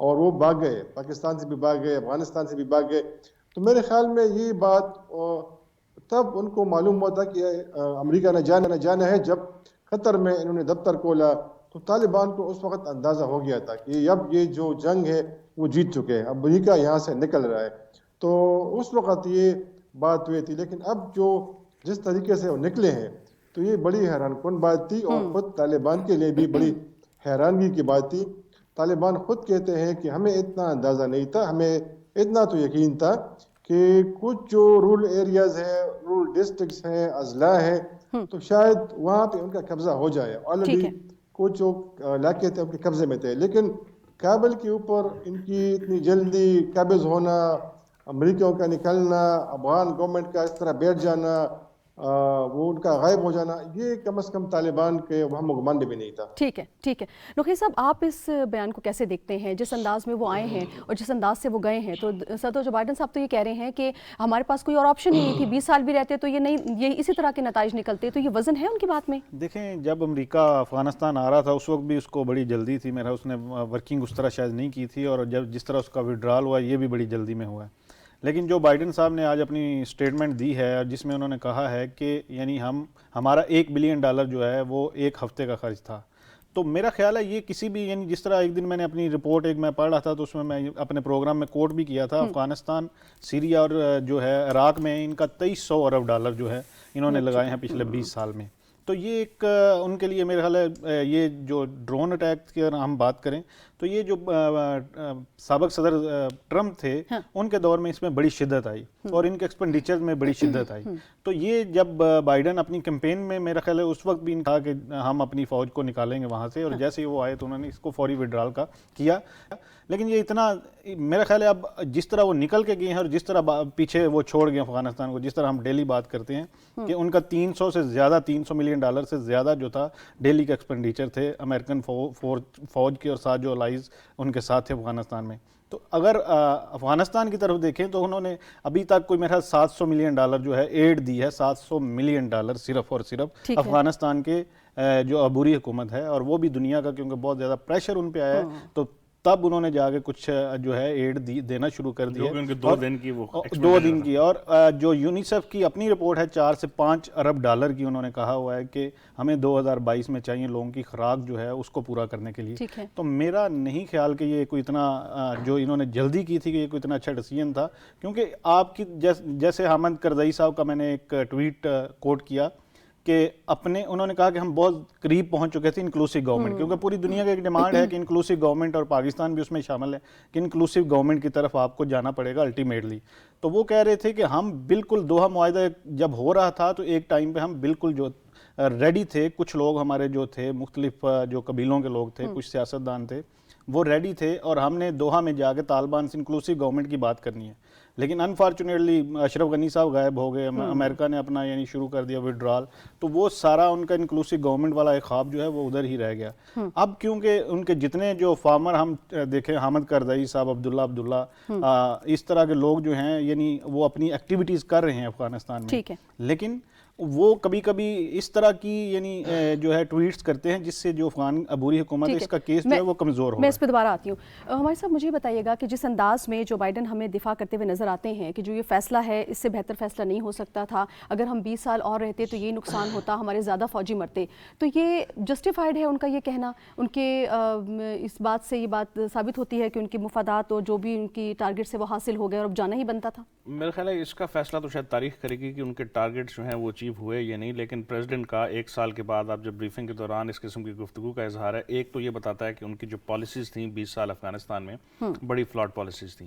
اور وہ بھاگ گئے, پاکستان سے بھی بھاگ گئے, افغانستان سے بھی بھاگ گئے. تو میرے خیال میں یہ بات تب ان کو معلوم ہوا تھا کہ امریکہ نہ جانا ہے. جب قطر میں انہوں نے دفتر کھولا تو طالبان کو اس وقت اندازہ ہو گیا تھا کہ اب یہ جو جنگ ہے وہ جیت چکے ہیں, اب امریکہ یہاں سے نکل رہا ہے. تو اس وقت یہ بات ہوئی تھی. لیکن اب جو جس طریقے سے وہ نکلے ہیں تو یہ بڑی حیران کن بات تھی, اور خود طالبان کے لیے بھی بڑی حیرانگی کی بات تھی. طالبان خود کہتے ہیں کہ ہمیں اتنا اندازہ نہیں تھا, ہمیں اتنا تو یقین تھا کہ کچھ جو رورل ایریاز ہیں, رورل ڈسٹرکٹس ہیں, اضلاع ہیں, تو شاید وہاں پہ ان کا قبضہ ہو جائے. آلریڈی کچھ جو علاقے تھے ان کے قبضے میں تھے, لیکن کابل کے اوپر ان کی اتنی جلدی قابض ہونا, امریکیوں کا نکلنا, افغان گورنمنٹ کا اس طرح بیٹھ جانا, وہ ان کا غائب ہو جانا, یہ کم از کم طالبان کے وہم و گمان بھی نہیں تھا. ٹھیک ہے. نقی صاحب, آپ اس بیان کو کیسے دیکھتے ہیں جس انداز میں وہ آئے ہیں اور جس انداز سے وہ گئے ہیں؟ تو صدر جو بائیڈن صاحب تو یہ کہہ رہے ہیں کہ ہمارے پاس کوئی اور آپشن ہی نہیں تھی, 20 سال بھی رہتے تو یہ اسی طرح کے نتائج نکلتے. تو یہ وزن ہے ان کی بات میں؟ دیکھیں, جب امریکہ افغانستان آ رہا تھا اس وقت بھی اس کو بڑی جلدی تھی. میرا اس نے ورکنگ اس طرح شاید نہیں کی تھی, اور جب جس طرح اس کا وڈرال ہوا یہ بھی بڑی جلدی میں ہوا ہے. لیکن جو بائیڈن صاحب نے آج اپنی سٹیٹمنٹ دی ہے جس میں انہوں نے کہا ہے کہ یعنی ہمارا $1 بلین جو ہے وہ ایک ہفتے کا خرچ تھا. تو میرا خیال ہے یہ کسی بھی, یعنی جس طرح ایک دن میں نے اپنی رپورٹ میں پڑھ رہا تھا تو اس میں اپنے پروگرام میں کوٹ بھی کیا تھا, افغانستان, سیریا اور جو ہے عراق میں ان کا $2300 ارب جو ہے انہوں نے لگائے ہیں پچھلے 20 سال میں. تو یہ ایک ان کے لیے میرا خیال ہے یہ جو ڈرون اٹیک کی اگر ہم بات کریں تو یہ جو سابق صدر ٹرمپ تھے ان کے دور میں اس میں بڑی شدت آئی اور ان کے ایکسپینڈیچر میں بڑی شدت آئی. تو یہ جب بائیڈن اپنی کیمپین میں میرا خیال ہے اس وقت بھی ان کہا کہ ہم اپنی فوج کو نکالیں گے وہاں سے, اور جیسے ہی وہ آئے تو انہوں نے اس کو فوری وڈرال کا کیا. لیکن یہ اتنا میرا خیال ہے اب جس طرح وہ نکل کے گئے ہیں اور جس طرح پیچھے وہ چھوڑ گئے افغانستان کو, جس طرح ہم ڈیلی بات کرتے ہیں کہ ان کا $300 ملین سے زیادہ جو تھا ڈیلی کا ایکسپینڈیچر تھے امریکن فوج کے اور ساتھ جو الائز ان کے ساتھ تھے افغانستان میں. تو اگر افغانستان کی طرف دیکھیں تو انہوں نے ابھی تک کوئی میرا $700 ملین جو ہے ایڈ دی ہے, $700 ملین صرف اور صرف افغانستان کے جو عبوری حکومت ہے, اور وہ بھی دنیا کا کیونکہ بہت زیادہ پریشر ان پہ آیا ہے تو تب انہوں نے جا کے کچھ جو ہے ایڈ دینا شروع کر دیا, 2 دن کی. اور جو یونیسیف کی اپنی رپورٹ ہے $4 سے $5 ارب کی, انہوں نے کہا ہوا ہے کہ ہمیں 2022 میں چاہیے لوگوں کی خوراک جو ہے اس کو پورا کرنے کے لیے. تو میرا نہیں خیال کہ یہ کوئی اتنا جو انہوں نے جلدی کی تھی کہ یہ کوئی اتنا اچھا ڈیسیژن تھا, کیونکہ آپ کی جیسے حامد کرزئی صاحب کا میں نے ایک ٹویٹ کوٹ کیا کہ انہوں نے کہا کہ ہم بہت قریب پہنچ چکے تھے انکلوسیو گورنمنٹ, کیونکہ پوری دنیا کا ایک ڈیمانڈ ہے کہ انکلوسیو گورنمنٹ, اور پاکستان بھی اس میں شامل ہے کہ انکلوسیو گورنمنٹ کی طرف آپ کو جانا پڑے گا الٹیمیٹلی. تو وہ کہہ رہے تھے کہ ہم بالکل دوحہ معاہدہ جب ہو رہا تھا تو ایک ٹائم پہ ہم بالکل جو ریڈی تھے, کچھ لوگ ہمارے جو تھے مختلف جو قبیلوں کے لوگ تھے, کچھ سیاستدان تھے, وہ ریڈی تھے, اور ہم نے دوحہ میں جا کے طالبان سے انکلوسیو گورنمنٹ کی بات کرنی ہے. لیکن انفارچونیٹلی اشرف غنی صاحب غائب ہو گئے, امریکہ نے اپنا یعنی شروع کر دیا ودرال, تو وہ سارا ان کا انکلوسیو گورنمنٹ والا ایک خواب جو ہے وہ ادھر ہی رہ گیا. اب کیونکہ ان کے جتنے جو فارمر ہم دیکھیں, حامد کرزئی صاحب, عبداللہ اس طرح کے لوگ جو ہیں یعنی وہ اپنی ایکٹیویٹیز کر رہے ہیں افغانستان میں, لیکن وہ کبھی کبھی اس طرح کی یعنی جو ہے ٹویٹس کرتے ہیں جس سے جو افغان عبوری حکومت ہے اس کا کیس جو ہے وہ کمزور ہو. میں اس پہ دوبارہ آتی ہوں. ہمارے صاحب مجھے بتائیے گا کہ جس انداز میں جو بائیڈن ہمیں دفاع کرتے ہوئے نظر آتے ہیں کہ جو یہ فیصلہ ہے اس سے بہتر فیصلہ نہیں ہو سکتا تھا, اگر ہم 20 سال اور رہتے تو یہ نقصان ہوتا, ہمارے زیادہ فوجی مرتے, تو یہ جسٹیفائڈ ہے ان کا یہ کہنا؟ ان کے اس بات سے یہ بات ثابت ہوتی ہے کہ ان کے مفادات اور جو بھی ان کی ٹارگٹ سے وہ حاصل ہو گئے اور اب جانا ہی بنتا تھا؟ میرا خیال ہے اس کا فیصلہ تو شاید تاریخ کرے گی کہ ان کے ٹارگٹس جو ہیں وہ اچیو ہوئے یا نہیں, لیکن پریزیڈنٹ کا 1 سال کے بعد آپ جب بریفنگ کے دوران اس قسم کی گفتگو کا اظہار ہے, ایک تو یہ بتاتا ہے کہ ان کی جو پالیسیز تھیں 20 سال افغانستان میں بڑی فلاڈ پالیسیز تھیں.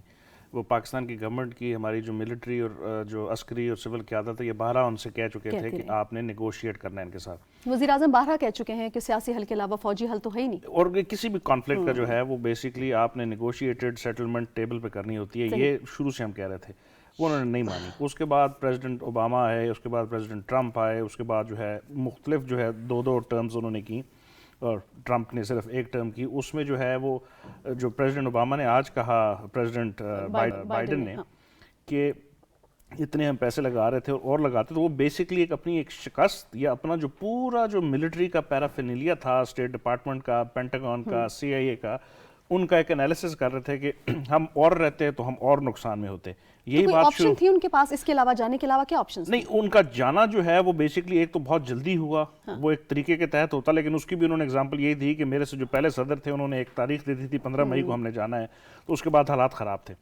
وہ پاکستان کی گورنمنٹ کی, ہماری جو ملٹری اور جو عسکری اور سول قیادت ہے, یہ بارہا ان سے کہہ چکے تھے کہ آپ نے نیگوشیٹ کرنا ہے ان کے ساتھ. وزیر اعظم بارہا کہہ چکے ہیں کہ سیاسی حل کے علاوہ فوجی حل تو ہے ہی نہیں, اور کسی بھی کانفلکٹ کا جو ہے وہ بیسیکلی آپ نے نیگوشیٹڈ سیٹلمنٹ ٹیبل پہ کرنی ہوتی ہے. یہ شروع سے ہم کہہ رہے تھے, وہ انہوں نے نہیں مانی. اس کے بعد پریزیڈنٹ اوباما آئے, اس کے بعد پریزیڈنٹ ٹرمپ آئے, اس کے بعد جو ہے مختلف جو ہے 2 ٹرمز انہوں نے کی, اور ٹرمپ نے صرف 1 ٹرم کی. اس میں جو ہے وہ جو پریزیڈنٹ اوباما نے آج کہا پریزیڈنٹ بائیڈن نے کہ اتنے ہم پیسے لگا رہے تھے اور لگاتے, تو وہ بیسکلی اپنی ایک شکست یا اپنا جو پورا جو ملٹری کا پیرافینیلیا تھا, اسٹیٹ ڈپارٹمنٹ کا, پینٹاگون کا, CIA کا, ان کا ایک انالیسس کر رہے تھے کہ ہم اور رہتے تو ہم اور نقصان میں ہوتے. یہی کوئی بات آپشن تھی ان کے پاس اس کے علاوہ جانے کے علاوہ کیا آپشن؟ نہیں, ان کا جانا جو ہے وہ بیسکلی ایک تو بہت جلدی ہوا, وہ ایک طریقے کے تحت ہوتا, لیکن اس کی بھی انہوں نے اگزامپل یہی دی کہ میرے سے جو پہلے صدر تھے انہوں نے ایک تاریخ دی تھی 15 مئی کو ہم نے جانا ہے, تو اس کے بعد حالات خراب تھے.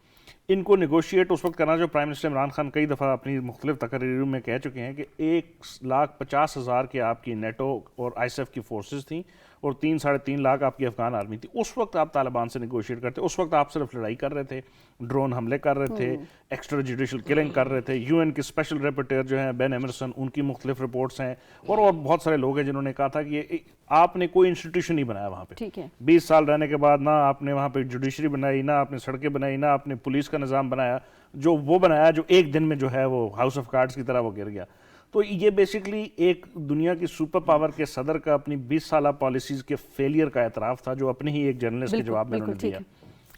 ان کو نیگوشیٹ اس وقت کرنا, جو پرائم منسٹر عمران خان کئی دفعہ اپنی مختلف تقریروں میں کہہ چکے ہیں کہ 1,50,000 کی آپ کی نیٹو اور آئی ایس ایف کی فورسز تھیں اور 3-3.5 لاکھ آپ کی افغان آرمی تھی. اس وقت آپ طالبان سے نیگوشیٹ کرتے, اس وقت آپ صرف لڑائی کر رہے تھے, ڈرون حملے کر رہے تھے, ایکسٹرا جوڈیشل کلنگ کر رہے تھے. یو این کے اسپیشل رپورٹر جو ہیں بین ایمرسن, ان کی مختلف رپورٹس ہیں, اور بہت سارے لوگ ہیں جنہوں نے کہا تھا کہ آپ نے کوئی انسٹیٹیوشن نہیں بنایا وہاں پہ. ٹھیک ہے, 20 سال رہنے کے بعد نہ آپ نے وہاں پہ جوڈیشری بنائی, نہ آپ نے سڑکیں بنائی, نہ آپ نے پولیس کا نظام بنایا, جو وہ بنایا جو ایک دن میں جو ہے وہ ہاؤس آف کارڈز کی طرح وہ گر گیا. تو یہ بیسکلی ایک دنیا کی سپر پاور کے صدر کا اپنی 20 سالہ پالیسیز کے فیلئر کا اعتراف تھا, جو اپنے ہی ایک جرنلسٹ کے جواب میں انہوں نے دیا.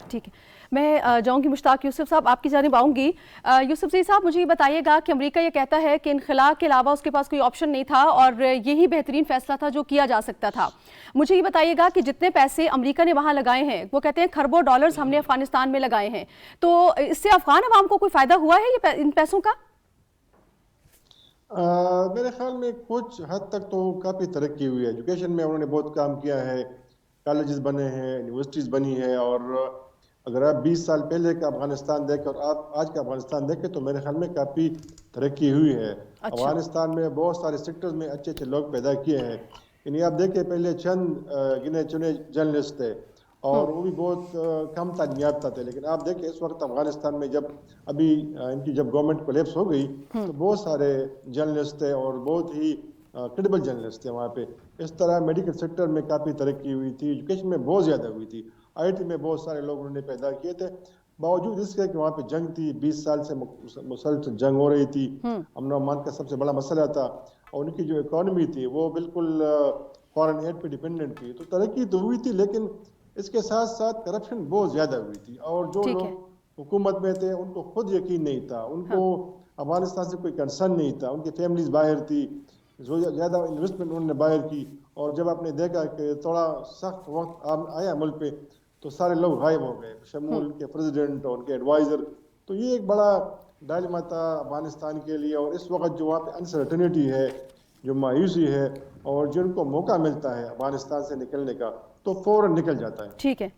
ٹھیک ہے, میں جاؤں گی مشتاق یوسف صاحب, آپ کی جانب آؤں گی. یوسف زئی صاحب, مجھے یہ بتائیے گا کہ امریکہ یہ کہتا ہے کہ انخلاء کے علاوہ اس کے پاس کوئی آپشن نہیں تھا اور یہی بہترین فیصلہ تھا جو کیا جا سکتا تھا. مجھے یہ بتائیے گا کہ جتنے پیسے امریکہ نے وہاں لگائے ہیں, وہ کہتے ہیں کھربوں ڈالرز ہم نے افغانستان میں لگائے ہیں, تو اس سے افغان عوام کو کوئی فائدہ ہوا ہے ان پیسوں کا؟ میرے خیال میں کچھ حد تک تو کافی ترقی ہوئی ہے. ایجوکیشن میں انہوں نے بہت کام کیا ہے, کالجز بنے ہیں, یونیورسٹیز بنی ہے, اور اگر آپ 20 سال پہلے کا افغانستان دیکھیں اور آپ آج کا افغانستان دیکھیں تو میرے خیال میں کافی ترقی ہوئی ہے. افغانستان میں بہت سارے سیکٹرز میں اچھے اچھے لوگ پیدا کیے ہیں. یعنی آپ دیکھیں پہلے چند گنے چنے جرنلسٹ تھے اور وہ بھی بہت کم تعلیم یافتہ تھے, لیکن آپ دیکھیں اس وقت افغانستان میں جب ابھی ان کی جب گورنمنٹ کولیپس ہو گئی تو بہت سارے جرنلسٹ تھے اور بہت ہی کریڈیبل جرنلسٹ تھے وہاں پہ. اس طرح میڈیکل سیکٹر میں کافی ترقی ہوئی تھی, ایجوکیشن میں بہت زیادہ ہوئی تھی, آئی ٹی میں بہت سارے لوگ انہوں نے پیدا کیے تھے. باوجود اس کے کہ وہاں پہ جنگ تھی, 20 سال سے مسلسل جنگ ہو رہی تھی, امن و امان کا سب سے بڑا مسئلہ تھا, اور ان کی جو اکانومی تھی وہ بالکل فارن ایڈ پہ ڈیپینڈنٹ تھی. تو ترقی تو ہوئی تھی, لیکن اس کے ساتھ ساتھ کرپشن بہت زیادہ ہوئی تھی, اور جو لوگ حکومت میں تھے ان کو خود یقین نہیں تھا, ان کو افغانستان سے کوئی کنسرن نہیں تھا, ان کی فیملیز باہر تھی, زیادہ انویسٹمنٹ انہوں نے باہر کی, اور جب آپ نے دیکھا کہ تھوڑا سخت وقت آیا ملک پہ تو سارے لوگ غائب ہو گئے, شمول کے پریزیڈنٹ اور ان کے ایڈوائزر. تو یہ ایک بڑا ڈائلما تھا افغانستان کے لیے, اور اس وقت جو وہاں پہ انسرٹنٹی ہے, جو مایوسی ہے, اور جن کو موقع ملتا ہے افغانستان سے نکلنے کا تو فوراً نکل جاتا ہے. ٹھیک ہے,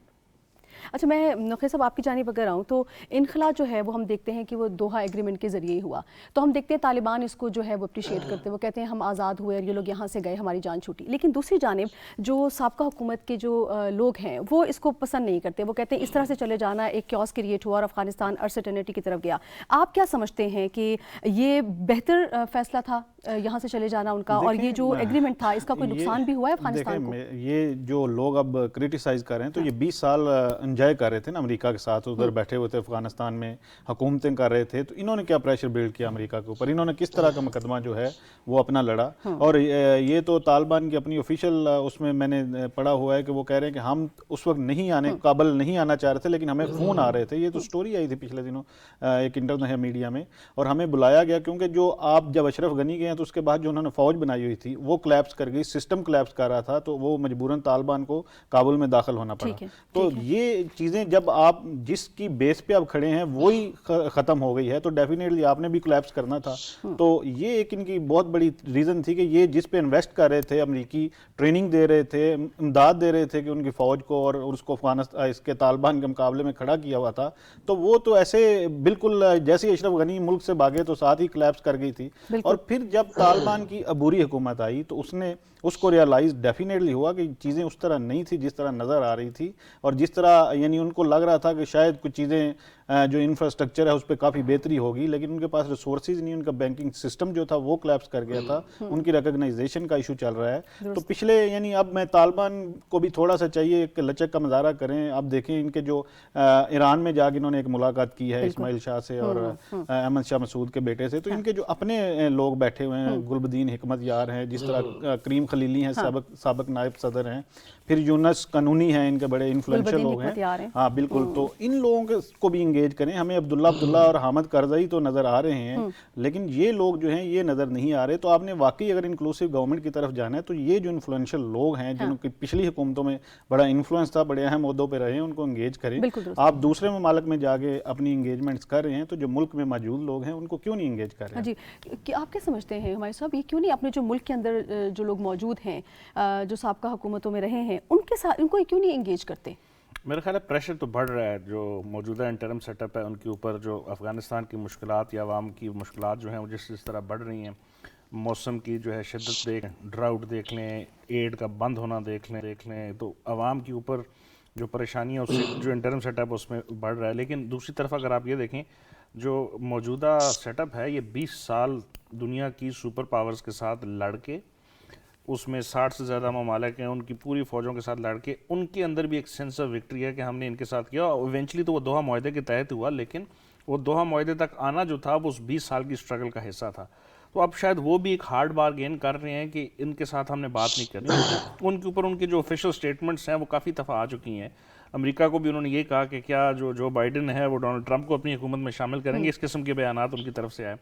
اچھا میں نقی صاحب آپ کی جانب اگر آؤں تو انخلاء جو ہے وہ ہم دیکھتے ہیں کہ وہ دوحہ ایگریمنٹ کے ذریعے ہی ہوا, تو ہم دیکھتے ہیں طالبان اس کو جو ہے وہ اپریشیٹ کرتے ہیں, وہ کہتے ہیں ہم آزاد ہوئے اور یہ لوگ یہاں سے گئے, ہماری جان چھوٹی. لیکن دوسری جانب جو سابقہ حکومت کے جو لوگ ہیں وہ اس کو پسند نہیں کرتے, وہ کہتے ہیں اس طرح سے چلے جانا ایک کیوس کریٹ ہوا اور افغانستان انسرٹنٹی کی طرف گیا. آپ کیا سمجھتے ہیں کہ یہ بہتر فیصلہ تھا یہاں سے چلے جانا ان کا, اور یہ جو ایگریمنٹ تھا اس کا کوئی نقصان بھی ہوا ہے افغانستان کو؟ یہ جو لوگ اب کرٹیسائز کر رہے ہیں تو یہ 20 سال انجوائے کر رہے تھے نا امریکہ کے ساتھ, ادھر بیٹھے ہوئے تھے افغانستان میں, حکومتیں کر رہے تھے, تو انہوں نے کیا پریشر بلڈ کیا امریکہ کے اوپر, انہوں نے کس طرح کا مقدمہ جو ہے وہ اپنا لڑا. اور یہ تو طالبان کی اپنی آفیشیل اس میں نے پڑھا ہوا ہے کہ وہ کہہ رہے ہیں کہ ہم اس وقت نہیں آنے قابل نہیں آنا چاہ رہے تھے, لیکن ہمیں فون آ رہے تھے. یہ تو سٹوری آئی تھی پچھلے دنوں ایک انٹرنیشنل میڈیا میں, اور ہمیں بلایا گیا کیونکہ جو آپ جب اشرف غنی گئے ہیں تو اس کے بعد جو انہوں نے فوج بنائی ہوئی تھی وہ کلیپس کر گئی, سسٹم کلیپس کر رہا تھا, تو وہ مجبوراً طالبان کو کابل میں داخل ہونا پڑا. تو یہ چیزیں جب آپ جس کی بیس پہ آپ کھڑے ہیں وہی ختم ہو گئی ہے تو ڈیفینیٹلی آپ نے بھی کلیپس کرنا تھا. تو یہ ایک ان کی بہت بڑی ریزن تھی کہ یہ جس پہ انویسٹ کر رہے تھے, امریکی ٹریننگ دے رہے تھے, امداد دے رہے تھے کہ ان کی فوج کو, اور اس کو افغانستان اس کے طالبان کے مقابلے میں کھڑا کیا ہوا تھا, تو وہ تو ایسے بالکل جیسے اشرف غنی ملک سے بھاگے تو ساتھ ہی کلیپس کر گئی تھی. اور پھر جب طالبان کی عبوری حکومت آئی تو اس کو ریئلائز ڈیفینیٹلی ہوا کہ چیزیں اس طرح نہیں تھی جس طرح نظر آ رہی تھی, اور جس طرح یعنی ان کو لگ رہا تھا کہ شاید کچھ چیزیں جو انفراسٹرکچر ہے اس پہ کافی بہتری ہوگی, لیکن ان کے پاس ریسورسز نہیں, ان کا بینکنگ سسٹم جو تھا وہ کلیپس کر گیا تھا, ان کی ریکگنائزیشن کا ایشو چل رہا ہے. تو پچھلے یعنی اب میں طالبان کو بھی تھوڑا سا چاہیے کہ لچک کا مظاہرہ کریں. اب دیکھیں ان کے جو ایران میں جا کے انہوں نے ایک ملاقات کی ہے اسماعیل شاہ سے اور احمد شاہ مسعود کے بیٹے سے, تو ان کے جو اپنے لوگ بیٹھے ہوئے ہیں, گلبدین حکمت یار ہیں, جس طرح کریم خلیلی ہیں سابق نائب صدر ہیں, پھر یونس قانونی ہیں ان کے بڑے انفلوئنشل لوگ ہیں. ہاں بالکل, تو ان لوگوں کو بھی انگیج کریں. ہمیں عبداللہ اور حامد کرزئی تو نظر آ رہے ہیں, لیکن یہ لوگ جو ہیں یہ نظر نہیں آ رہے. تو آپ نے واقعی اگر انکلوسیو گورنمنٹ کی طرف جانا ہے تو یہ جو انفلوئنشل لوگ ہیں جن کی پچھلی حکومتوں میں بڑا انفلوئنس تھا, بڑے اہم عہدوں پہ رہے ہیں, ان کو انگیج کریں. آپ دوسرے ممالک میں جا کے اپنی انگیجمنٹس کر رہے ہیں, تو جو ملک میں موجود لوگ ہیں ان کو کیوں نہیں انگیج کر رہے ہیں؟ جی, آپ کیا سمجھتے ہیں ہمارے صاحب, یہ کیوں نہیں اپنے جو ملک کے اندر جو لوگ موجود ہیں, جو سابقہ حکومتوں میں رہے ہیں, ان کے ساتھ ان کو کیوں نہیں انگیج کرتے؟ میرا خیال ہے پریشر تو بڑھ رہا ہے. جو موجودہ انٹرم سیٹ اپ ہے ان کے اوپر, جو افغانستان کی مشکلات یا عوام کی مشکلات جو ہیں وہ جس طرح بڑھ رہی ہیں, موسم کی جو ہے شدت دیکھ, ڈراؤٹ دیکھ لیں, ایڈ کا بند ہونا دیکھ لیں, تو عوام کے اوپر جو پریشانیاں اس سے جو انٹرم سیٹ اپ اس میں بڑھ رہا ہے. لیکن دوسری طرف اگر آپ یہ دیکھیں, جو موجودہ سیٹ اپ ہے یہ 20 سال دنیا کی سپر پاورز کے ساتھ لڑ کے, اس میں 60 سے زیادہ ممالک ہیں, ان کی پوری فوجوں کے ساتھ لڑ کے, ان کے اندر بھی ایک سینس آف وکٹری ہے کہ ہم نے ان کے ساتھ کیا. ایونچولی تو وہ دوحہ معاہدے کے تحت ہوا, لیکن وہ دوحہ معاہدے تک آنا جو تھا وہ اس 20 سال کی اسٹرگل کا حصہ تھا. تو اب شاید وہ بھی ایک ہارڈ بارگین کر رہے ہیں کہ ان کے ساتھ ہم نے بات نہیں کرنی. ان کے اوپر ان کے جو آفیشیل سٹیٹمنٹس ہیں وہ کافی دفعہ آ چکی ہیں. امریکہ کو بھی انہوں نے یہ کہا کہ کیا جو بائیڈن ہے وہ ڈونلڈ ٹرمپ کو اپنی حکومت میں شامل کریں گے, اس قسم کے بیانات ان کی طرف سے آئے.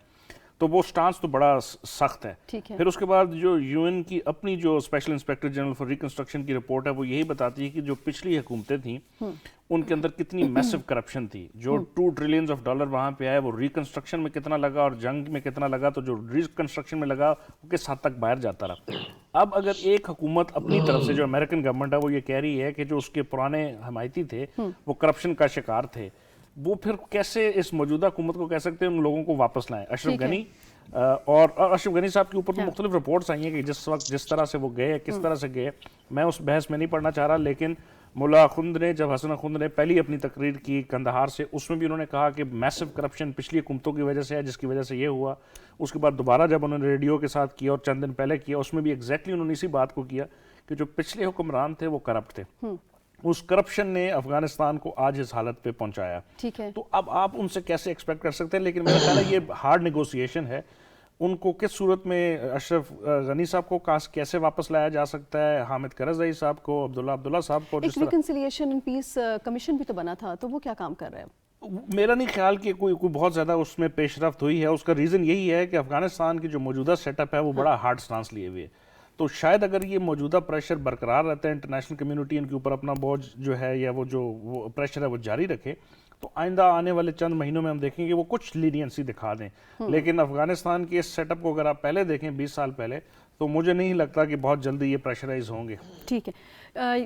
تو وہ سٹانس تو بڑا سخت ہے. پھر اس کے بعد جو یو این کی اپنی جو special inspector general for reconstruction کی رپورٹ ہے وہ یہی بتاتی ہے کہ جو پچھلی حکومتیں تھیں ان کے اندر کتنی میسو کرپشن تھی. جو $2 ٹریلین وہاں پہ آئے وہ ریکنسٹرکشن میں کتنا لگا اور جنگ میں کتنا لگا, تو جو ریکنسٹرکشن میں لگا وہ کس حد تک باہر جاتا رہا. اب اگر ایک حکومت اپنی طرف سے, جو امریکن گورنمنٹ ہے, وہ یہ کہہ رہی ہے کہ جو اس کے پرانے حمایتی تھے وہ کرپشن کا شکار تھے, وہ پھر کیسے اس موجودہ حکومت کو کہہ سکتے ہیں ان لوگوں کو واپس لائیں؟ اشرف غنی اور اشرف غنی صاحب کے اوپر تو مختلف رپورٹس آئی ہیں کہ جس طرح سے وہ گئے, کس طرح سے گئے, میں اس بحث میں نہیں پڑھنا چاہ رہا. لیکن ملا خند نے, جب حسن خند نے پہلی اپنی تقریر کی کندہار سے, اس میں بھی انہوں نے کہا کہ میسو کرپشن پچھلی حکومتوں کی وجہ سے ہے, جس کی وجہ سے یہ ہوا. اس کے بعد دوبارہ جب انہوں نے ریڈیو کے ساتھ کیا اور چند دن پہلے کیا, اس میں بھی ایگزیکٹلی انہوں نے اسی بات کو کیا کہ جو پچھلے حکمران تھے وہ کرپٹ تھے. اس کرپشن نے افغانستان کو آج اس حالت پہ پہنچایا. تو اب آپ ان سے کیسے ایکسپیکٹ کر سکتے ہیں؟ لیکن میرا خیال ہے یہ ہارڈ نیگوسیشن ہے. ان کو کس صورت میں, اشرف غنی صاحب کو کیسے واپس لایا جا سکتا ہے, حامد کرزئی صاحب کو, عبداللہ صاحب کو. ایک ریکنسیلیشن اینڈ پیس کمیشن بھی تو بنا تھا, تو وہ کیا کام کر رہا ہے؟ میرا نہیں خیال کہ کوئی بہت زیادہ اس میں پیش رفت ہوئی ہے. اس کا ریزن یہی ہے کہ افغانستان کی جو موجودہ سیٹ اپ ہے وہ بڑا ہارڈ سٹانس لیے ہوئے ہے. تو شاید اگر یہ موجودہ پریشر برقرار رہتا ہے, انٹرنیشنل کمیونٹی ان کے اوپر اپنا بوجھ جو ہے یا وہ جو پریشر ہے وہ جاری رکھے, تو آئندہ آنے والے چند مہینوں میں ہم دیکھیں گے وہ کچھ لینینسی دکھا دیں. لیکن افغانستان کے اس سیٹ اپ کو اگر آپ پہلے دیکھیں 20 سال پہلے, تو مجھے نہیں لگتا کہ بہت جلدی یہ پریشرائز ہوں گے. ٹھیک ہے,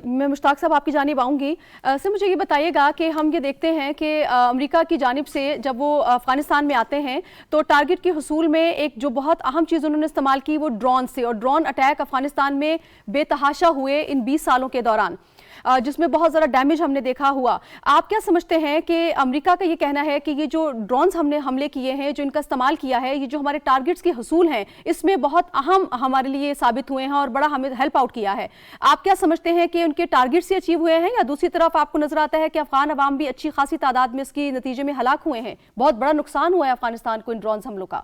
میں مشتاق صاحب آپ کی جانب آؤں گی. سر مجھے یہ بتائیے گا کہ ہم یہ دیکھتے ہیں کہ امریکہ کی جانب سے جب وہ افغانستان میں آتے ہیں تو ٹارگٹ کے حصول میں ایک جو بہت اہم چیز انہوں نے استعمال کی وہ ڈرون سے, اور ڈرون اٹیک افغانستان میں بے تحاشا ہوئے ان 20 سالوں کے دوران, جس میں بہت زیادہ ڈیمیج ہم نے دیکھا ہوا. آپ کیا سمجھتے ہیں کہ امریکہ کا یہ کہنا ہے کہ یہ جو ڈرونز ہم نے حملے کیے ہیں, جو ان کا استعمال کیا ہے, یہ جو ہمارے ٹارگٹس کے حصول ہیں اس میں بہت اہم ہمارے لیے ثابت ہوئے ہیں اور بڑا ہمیں ہیلپ آؤٹ کیا ہے. آپ کیا سمجھتے ہیں کہ ان کے ٹارگٹس سے اچیو ہوئے ہیں, یا دوسری طرف آپ کو نظر آتا ہے کہ افغان عوام بھی اچھی خاصی تعداد میں اس کی نتیجے میں ہلاک ہوئے ہیں, بہت بڑا نقصان ہوا ہے افغانستان کو ان ڈرونز حملوں کا؟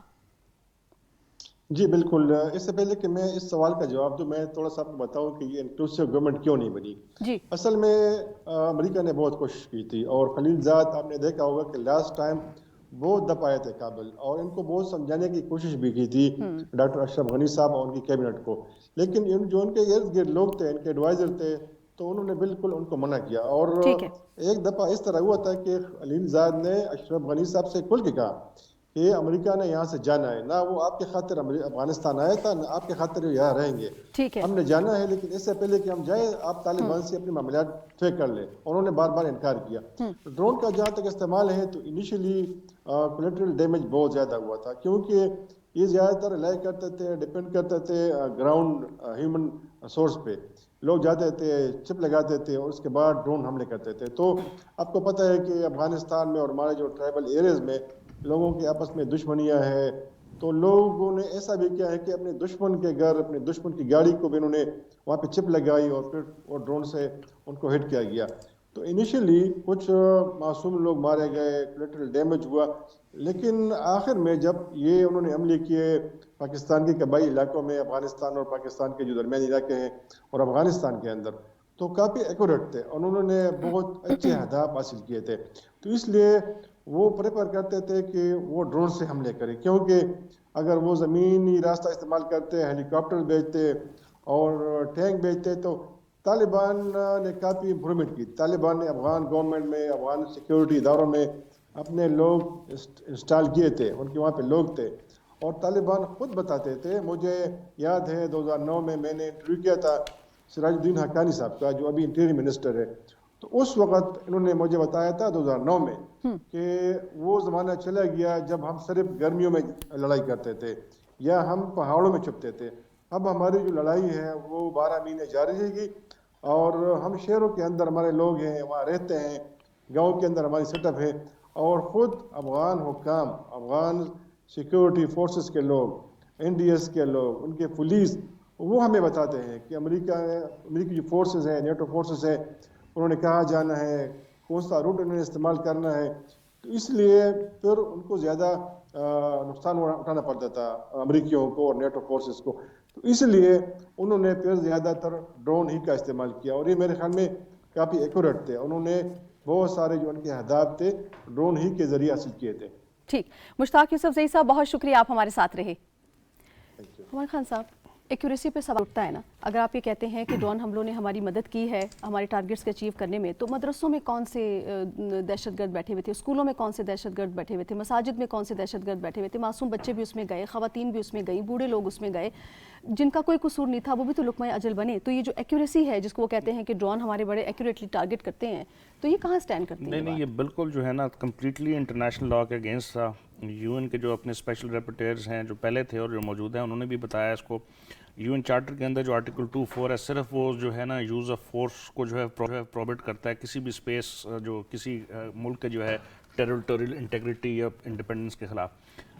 جی بالکل. اس سے پہلے کہ میں اس سوال کا جواب دوں, میں تھوڑا سا آپ کو بتاؤں کہ یہ انکلوسیو گورنمنٹ کیوں نہیں بنی. جی اصل میں امریکہ نے بہت کوشش کی تھی, اور خلیل زاد آپ نے دیکھا ہوگا کہ لاسٹ ٹائم بہت دفعہ آئے تھے کابل, اور ان کو بہت سمجھانے کی کوشش بھی کی تھی ڈاکٹر اشرف غنی صاحب اور ان کی کیبنٹ کو. لیکن جو ان کے ارد گرد لوگ تھے, ان کے ایڈوائزر تھے, تو انہوں نے بالکل ان کو منع کیا. اور ایک دفعہ اس طرح ہوا تھا کہ خلیل زاد نے اشرف غنی صاحب سے کھل کے کہا کہ امریکہ نے یہاں سے جانا ہے, نہ وہ آپ کے خاطر افغانستان آیا تھا, نہ آپ کے خاطر یہاں رہیں گے, ہم نے جانا ہے, لیکن اس سے پہلے کہ ہم جائیں آپ طالبان سے اپنے معاملات طے کر لیں. انہوں نے بار بار انکار کیا. ڈرون کا جہاں تک استعمال ہے تو انیشلی کولیٹرل ڈیمیج بہت زیادہ ہوا تھا, کیونکہ یہ زیادہ تر ریلائی کرتے تھے, ڈپینڈ کرتے تھے گراؤنڈ ہیومن سورس پہ. لوگ جاتے تھے, چپ لگاتے تھے, اور اس کے بعد ڈرون حملے کرتے تھے. تو آپ کو پتہ ہے کہ افغانستان میں اور ہمارے جو ٹرائبل ایریز میں لوگوں کے آپس میں دشمنیاں ہیں, تو لوگوں نے ایسا بھی کیا ہے کہ اپنے دشمن کے گھر, اپنے دشمن کی گاڑی کو بھی انہوں نے وہاں پہ چپ لگائی, اور پھر وہ ڈرون سے ان کو ہٹ کیا گیا. تو انیشلی کچھ معصوم لوگ مارے گئے, کولیٹرل ڈیمیج ہوا, لیکن آخر میں جب یہ انہوں نے حملے کیے پاکستان کے قبائلی علاقوں میں, افغانستان اور پاکستان کے جو درمیانی علاقے ہیں اور افغانستان کے اندر, تو کافی ایکوریٹ تھے اور انہوں نے بہت اچھے اہداف حاصل کیے تھے. تو اس لیے وہ پریفر کرتے تھے کہ وہ ڈرون سے حملے کریں, کیونکہ اگر وہ زمینی راستہ استعمال کرتے, ہیلی کاپٹر بھیجتے اور ٹینک بھیجتے, تو طالبان نے کافی امپرومنٹ کی. طالبان نے افغان گورنمنٹ میں, افغان سیکیورٹی اداروں میں اپنے لوگ انسٹال کیے تھے, ان کے وہاں پہ لوگ تھے. اور طالبان خود بتاتے تھے, مجھے یاد ہے 2009 میں نے انٹرویو کیا تھا سراج الدین حقانی صاحب کا, جو ابھی انٹیریئر منسٹر ہے. تو اس وقت انہوں نے مجھے بتایا تھا 2009 میں کہ وہ زمانہ چلا گیا جب ہم صرف گرمیوں میں لڑائی کرتے تھے یا ہم پہاڑوں میں چھپتے تھے. اب ہماری جو لڑائی ہے وہ 12 مہینے جاری رہے گی, اور ہم شہروں کے اندر ہمارے لوگ ہیں, وہاں رہتے ہیں, گاؤں کے اندر ہماری سیٹ اپ ہے. اور خود افغان حکام, افغان سیکیورٹی فورسز کے لوگ, NDS کے لوگ, ان کے پولیس, وہ ہمیں بتاتے ہیں کہ امریکی جو فورسز ہیں, نیٹو فورسز ہیں, انہوں نے کہاں جانا ہے, کون سا روٹ انہوں نے استعمال کرنا ہے. تو اس لیے پھر ان کو زیادہ نقصان اٹھانا پڑتا تھا امریکیوں کو اور نیٹو فورسز کو. تو اس لیے انہوں نے پھر زیادہ تر ڈرون ہی کا استعمال کیا, اور یہ میرے خیال میں کافی ایکوریٹ تھے. انہوں نے بہت سارے جو ان کے اہداف تھے ڈرون ہی کے ذریعے حاصل کیے تھے. ٹھیک, مشتاق یوسف زئی صاحب بہت شکریہ, آپ ہمارے ساتھ رہے. عمر خان صاحب, ایکوریسی پہ سوال اٹھتا ہے نا, اگر آپ یہ کہتے ہیں کہ ڈرون حملوں نے ہماری مدد کی ہے ہمارے ٹارگٹس کے اچیو کرنے میں, تو مدرسوں میں کون سے دہشت گرد بیٹھے ہوئے تھے, اسکولوں میں کون سے دہشت گرد بیٹھے ہوئے تھے, مساجد میں کون سے دہشت گرد بیٹھے ہوئے تھے, معصوم بچے بھی اس میں گئے, خواتین بھی اس میں گئی, بوڑھے لوگ اس میں گئے, جن کا کوئی قصور نہیں تھا, وہ بھی تو لقمہ اجل بنے. تو یہ جو ایکوریسی ہے جس کو وہ کہتے ہیں کہ ڈرون ہمارے بڑے ایکوریٹلی ٹارگٹ کرتے ہیں, تو یہ کہاں سٹینڈ کرتے ہیں؟ نہیں, یہ بالکل جو ہے نا کمپلیٹلی انٹرنیشنل لاء کے اگینسٹ تھا. UN کے جو اپنے اسپیشل ریپورٹرز ہیں جو پہلے تھے اور جو موجود ہیں, انہوں نے بھی بتایا اس کو. UN چارٹر کے اندر جو آرٹیکل 2.4 ہے, صرف وہ جو ہے نا یوز آف فورس کو جو ہے پروہیبٹ کرتا ہے کسی بھی اسپیس جو کسی ملک کے جو ہے ٹیریٹوریل انٹیگریٹی یا انڈیپینڈنس کے خلاف.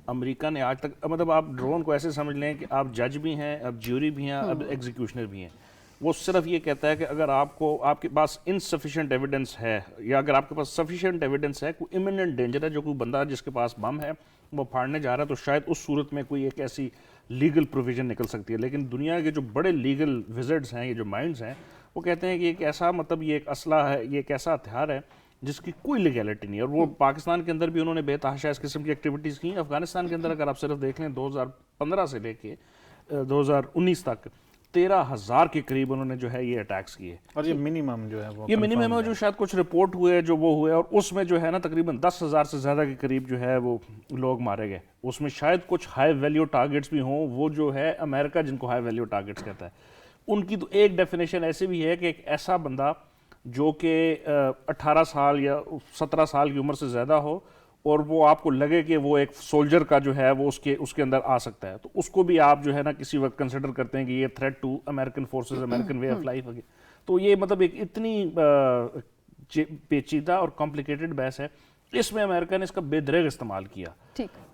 امریکہ نے آج تک, مطلب آپ ڈرون کو ایسے سمجھ لیں کہ آپ جج بھی ہیں, اب جیوری بھی ہیں, اب ایگزیکیوشنر بھی ہیں. وہ صرف یہ کہتا ہے کہ اگر آپ کے پاس انسفیشینٹ ایویڈنس ہے, یا اگر آپ کے پاس سفیشینٹ ایویڈنس ہے, کوئی امیوننٹ ڈینجر ہے, جو کوئی بندہ جس کے پاس بم ہے وہ پھاڑنے جا رہا ہے, تو شاید اس صورت میں کوئی ایک ایسی لیگل پروویژن نکل سکتی ہے. لیکن دنیا کے جو بڑے لیگل وزرڈز ہیں, یہ جو مائنڈز ہیں, وہ کہتے ہیں کہ ایک ایسا, مطلب یہ ایک اسلحہ ہے, یہ ایک ایسا ہتھیار ہے جس کی کوئی لیگیلٹی نہیں ہے. اور وہ پاکستان کے اندر بھی انہوں نے بے تحاشا اس قسم کی ایکٹیویٹیز کی. افغانستان کے اندر اگر آپ صرف دیکھ لیں 2015 سے لے کے 2019 تک 13,000 کے قریب انہوں نے جو ہے یہ اٹیکس کیے. اور یہ منیمم جو ہے وہ یہ منیمم ہے جو شاید کچھ رپورٹ ہوئے جو وہ ہوئے, اور اس میں جو ہے نا تقریباً 10,000 سے زیادہ کے قریب جو ہے وہ لوگ مارے گئے. اس میں شاید کچھ ہائی ویلیو ٹارگٹس بھی ہوں, وہ جو ہے امریکہ جن کو ہائی ویلیو ٹارگٹس کہتا ہے, ان کی تو ایک ڈیفینیشن ایسے بھی ہے کہ ایک ایسا بندہ جو کہ 18 سال یا 17 سال کی عمر سے زیادہ ہو, اور وہ آپ کو لگے کہ وہ ایک سولجر کا جو ہے وہ اس کے اندر آ سکتا ہے, تو اس کو بھی آپ جو ہے نا کسی وقت کنسیڈر کرتے ہیں کہ یہ threat to American forces, American way of life. تو یہ مطلب ایک اتنی پیچیدہ اور کمپلیکیٹڈ بحث ہے. اس میں امریکہ نے اس کا بے دریغ استعمال کیا,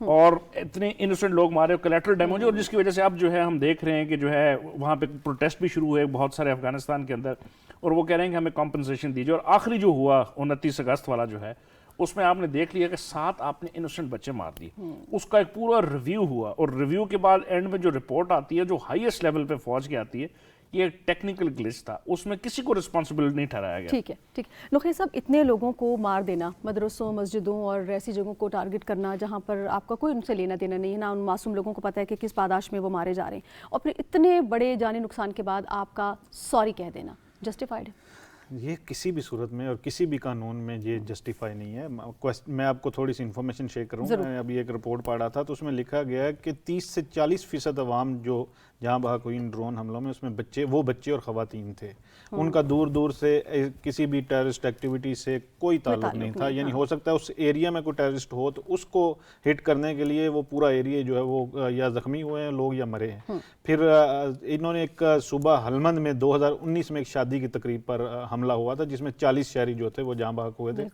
اور اتنے انوسنٹ لوگ مارے, کولیٹرل ڈیمیج, اور جس کی وجہ سے اب جو ہے ہم دیکھ رہے ہیں کہ جو ہے وہاں پہ پروٹیسٹ بھی شروع ہوئے بہت سارے افغانستان کے اندر, اور وہ کہہ رہے ہیں کہ ہمیں کمپنسیشن دیجیے. اور آخری جو ہوا 29 اگست والا جو ہے, اس میں آپ نے دیکھ لیا کہ 7 آپ نے انوسنٹ بچے مار دیے. اس کا ایک پورا ریویو ہوا, اور ریویو کے بعد اینڈ میں جو رپورٹ آتی ہے جو ہائیسٹ لیول پہ فوج کی آتی ہے, یہ ایک ٹیکنیکل گلچ تھا, اس میں کسی کو رسپانسبل نہیں ٹھہرایا گیا. ٹھیک ہے, ٹھیک. لوخی صاحب, اتنے لوگوں کو مار دینا, مدرسوں, مسجدوں اور ایسی جگہوں کو ٹارگٹ کرنا جہاں پر آپ کا کوئی ان سے لینا دینا نہیں ہے, نہ ان معصوم لوگوں کو پتہ ہے کہ کس پاداش میں وہ مارے جا رہے ہیں, اور پھر اتنے بڑے جانی نقصان کے بعد آپ کا سوری کہہ دینا جسٹیفائڈ ہے؟ یہ کسی بھی صورت میں اور کسی بھی قانون میں یہ جسٹیفائی نہیں ہے. میں آپ کو تھوڑی سی انفارمیشن شیئر کروں. میں ابھی ایک رپورٹ پڑھ رہا تھا, تو اس میں لکھا گیا ہے کہ 30 سے 40% عوام جو جہاں بہت ہوئی ان ڈرون حملوں میں, اس میں بچے اور خواتین تھے. ان کا دور دور سے کسی بھی ٹیررسٹ ایکٹیویٹی سے کوئی تعلق نہیں تھا. یعنی ہو سکتا ہے اس ایریا میں کوئی ٹیررسٹ ہو, تو اس کو ہٹ کرنے کے لیے وہ پورا ایریا جو ہے وہ یا زخمی ہوئے ہیں لوگ یا مرے ہیں. پھر انہوں نے ایک صوبہ ہلمند میں 2019 میں ایک شادی کی تقریب پر حملہ ہوا تھا جس میں 40 شہری جو تھے وہ جاں بحق ہوئے تھے.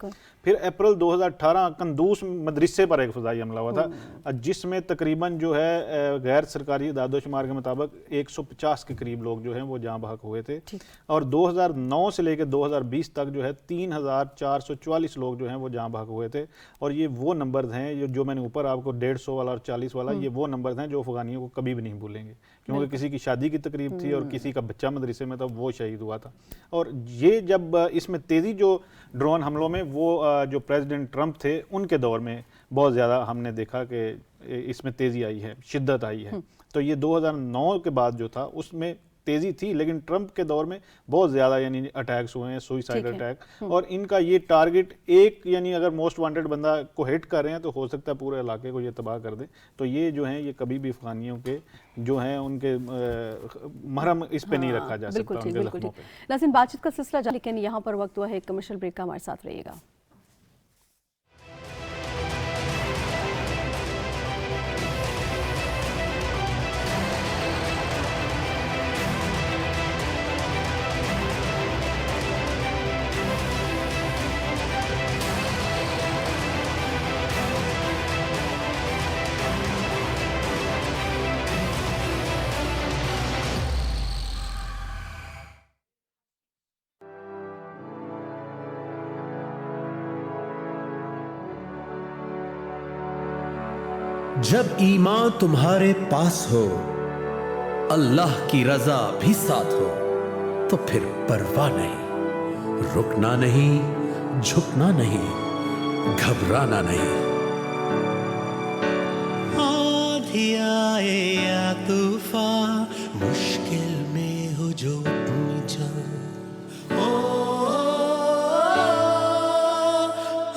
پھر اپریل 2018 قندوز مدرسے پر ایک فضائی حملہ ہوا تھا جس میں تقریباً جو ہے غیر سرکاری اعداد و شمار کے مطابق 150 کے قریب لوگ جو ہیں وہ جاں بحق ہوئے تھے. اور 2009 سے لے کے 2020 تک جو ہے 3444 لوگ جو ہیں وہ جاں بحق ہوئے تھے. اور یہ وہ نمبرز ہیں جو میں نے اوپر آپ کو 150 والا اور 40 والا, یہ وہ نمبرز ہیں جو افغانیوں کو کبھی بھی نہیں بھولیں گے, کیونکہ کسی کی شادی کی تقریب تھی اور کسی کا بچہ مدرسے میں تھا, وہ شہید ہوا تھا. اور یہ جب اس میں تیزی جو ڈرون حملوں میں وہ جو پریزیڈنٹ ٹرمپ تھے ان کے دور میں بہت زیادہ ہم نے دیکھا کہ اس میں تیزی آئی ہے, شدت آئی ہے. تو یہ 2009 کے بعد جو تھا اس میں تیزی تھی, لیکن ٹرمپ کے دور میں بہت زیادہ یعنی اٹیکس ہوئے ہیں, سوئسائڈ اٹیک. اور ان کا یہ ٹارگٹ ایک یعنی اگر موسٹ وانٹڈ بندہ کو ہٹ کر رہے ہیں تو ہو سکتا ہے پورے علاقے کو یہ تباہ کر دیں. تو یہ جو ہیں یہ کبھی بھی افغانیوں کے جو ہیں ان کے مرہم اس پہ نہیں رکھا جا سکتا. بالکل ٹھیک. ناظرین بات چیت کا سلسلہ جاری, لیکن یہاں پر وقت ہوا ہے ایک کمرشل بریک کا, ہمارے ساتھ رہیے گا. جب ایمان تمہارے پاس ہو, اللہ کی رضا بھی ساتھ ہو, تو پھر پرواہ نہیں, رکنا نہیں, جھکنا نہیں, گھبرانا نہیں. آندھی آئے یا طوفان, مشکل میں ہو جو اپنی جان,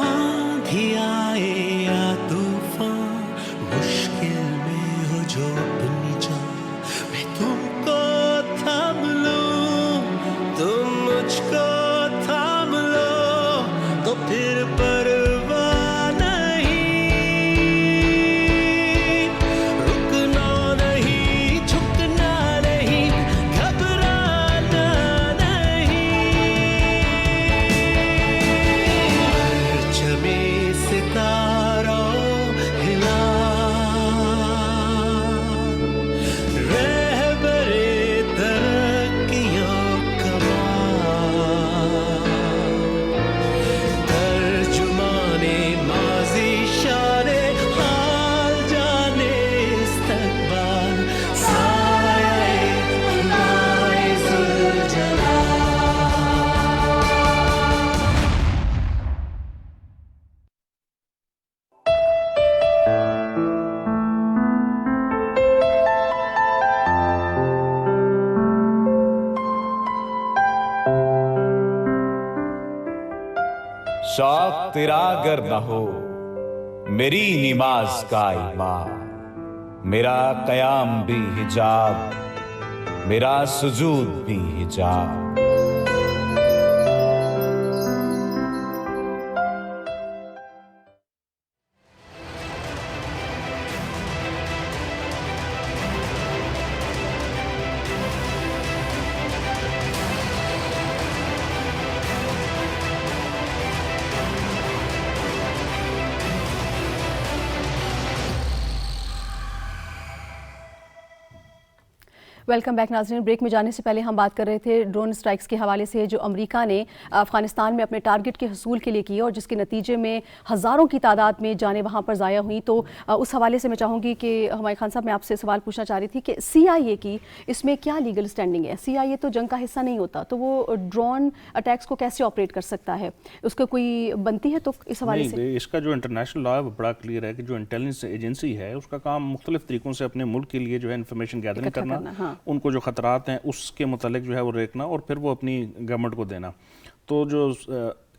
آندھی آئے یا طوفان, مشکل میں ہو جو اپنی جان, میں تم کو تھام لوں, تم مجھ کو تھام لو, تو پھر پرواہ نہیں, رکنا نہیں, جھکنا نہیں, گھبرانا نہیں. پرچمِ ستاروں ہلا, شوق تیرا اگر نہ ہو میری نماز کا ایمان, میرا قیام بھی حجاب, میرا سجود بھی حجاب. ویلکم بیک ناظرین. بریک میں جانے سے پہلے ہم بات کر رہے تھے ڈرون اسٹرائکس کے حوالے سے جو امریکہ نے افغانستان میں اپنے ٹارگٹ کے حصول کے لیے کیے اور جس کے نتیجے میں ہزاروں کی تعداد میں جانیں وہاں پر ضائع ہوئیں. تو اس حوالے سے میں چاہوں گی کہ ہمایوں خان صاحب, میں آپ سے سوال پوچھنا چاہ رہی تھی کہ سی آئی اے کی اس میں کیا لیگل اسٹینڈنگ ہے؟ سی آئی اے تو جنگ کا حصہ نہیں ہوتا, تو وہ ڈرون اٹیکس کو کیسے آپریٹ کر سکتا ہے؟ اس کو کوئی بنتی ہے تو اس حوالے سے؟ اس کا جو انٹرنیشنل لا ہے وہ بڑا کلیئر ہے کہ جو انٹیلیجنس ایجنسی ہے اس کا کام مختلف طریقوں سے اپنے ملک کے لیے جو ہے انفارمیشن گیدرنگ کرنا, ان کو جو خطرات ہیں اس کے متعلق جو ہے وہ دیکھنا اور پھر وہ اپنی گورنمنٹ کو دینا. تو جو